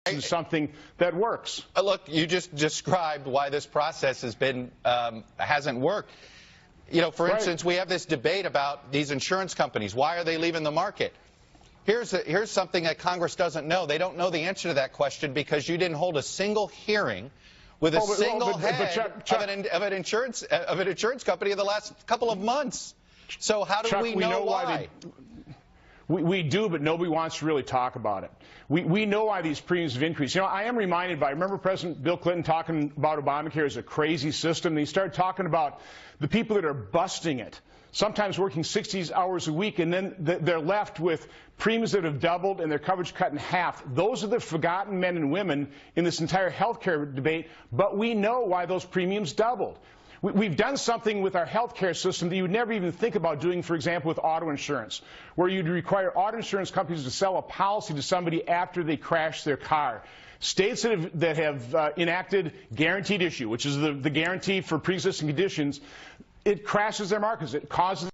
is something that works. Look, you just described why this process has been hasn't worked. You know, for instance, we have this debate about these insurance companies. Why are they leaving the market? Here's something that Congress doesn't know. They don't know the answer to that question because you didn't hold a single hearing with a single head of an insurance company in the last couple of months. So how do we know why? We do, but nobody wants to really talk about it. We know why these premiums have increased. You know, I am reminded by, remember President Bill Clinton talking about Obamacare as a crazy system? And he started talking about the people that are busting it, sometimes working 60 hours a week, and then they're left with premiums that have doubled and their coverage cut in half. Those are the forgotten men and women in this entire health care debate, but we know why those premiums doubled. We've done something with our health care system that you would never even think about doing, for example, with auto insurance, where you'd require auto insurance companies to sell a policy to somebody after they crash their car. States that have enacted guaranteed issue, which is the guarantee for pre-existing conditions, it crashes their markets. It causes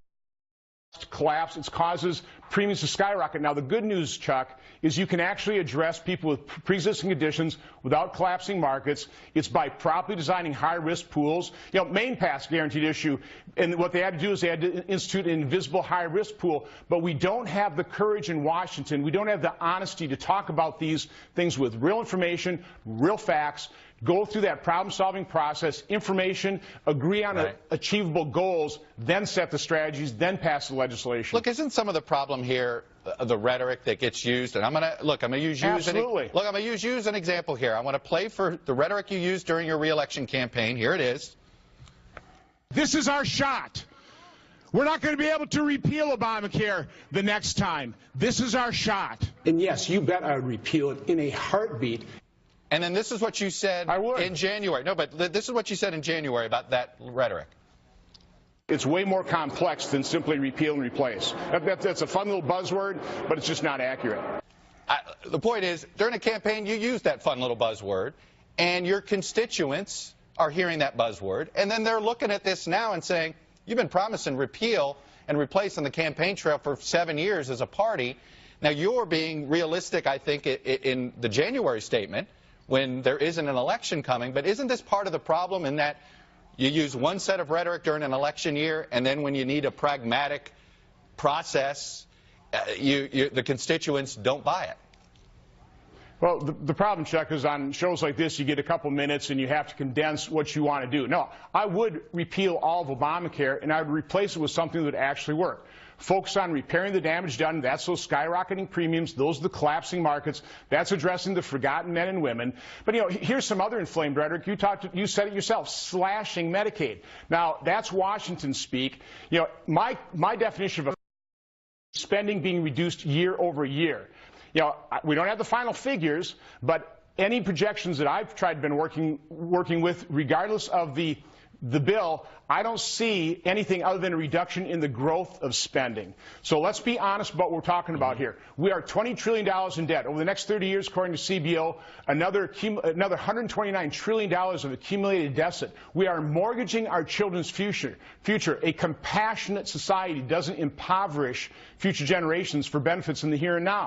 to collapse. It causes premiums to skyrocket. Now, the good news, Chuck, is you can actually address people with pre-existing conditions without collapsing markets. It's by properly designing high-risk pools. You know, Maine passed guaranteed issue, and what they had to do is they had to institute an invisible high-risk pool. But we don't have the courage in Washington. We don't have the honesty to talk about these things with real information, real facts, go through that problem-solving process, information, agree on achievable goals, then set the strategies, then pass the legislation. Look, isn't some of the problem here the rhetoric that gets used? And I'm going to use you as an example here. I want to play for the rhetoric you used during your re-election campaign. Here it is. This is our shot. We're not going to be able to repeal Obamacare the next time. This is our shot. And yes, you bet I would repeal it in a heartbeat. And then this is what you said in January. No, but this is what you said in January about that rhetoric. It's way more complex than simply repeal and replace. That's a fun little buzzword, but it's just not accurate. The point is, during a campaign, you used that fun little buzzword, and your constituents are hearing that buzzword, and then they're looking at this now and saying, you've been promising repeal and replace on the campaign trail for 7 years as a party. Now, you're being realistic, I think, in the January statement, when there isn't an election coming. But isn't this part of the problem in that you use one set of rhetoric during an election year, and then when you need a pragmatic process, the constituents don't buy it? Well, the problem, Chuck, is on shows like this, you get a couple minutes and you have to condense what you want to do. No, I would repeal all of Obamacare, and I would replace it with something that would actually work. Focus on repairing the damage done. That's those skyrocketing premiums. Those are the collapsing markets. That's addressing the forgotten men and women. But, you know, here's some other inflamed rhetoric. You said it yourself, slashing Medicaid. Now, that's Washington speak. You know, my definition of spending being reduced year over year. You know, we don't have the final figures, but any projections that I've been working with, regardless of the bill, I don't see anything other than a reduction in the growth of spending. So let's be honest about what we're talking about here. We are $20 trillion in debt. Over the next 30 years, according to CBO, another $129 trillion of accumulated deficit. We are mortgaging our children's future. A compassionate society doesn't impoverish future generations for benefits in the here and now.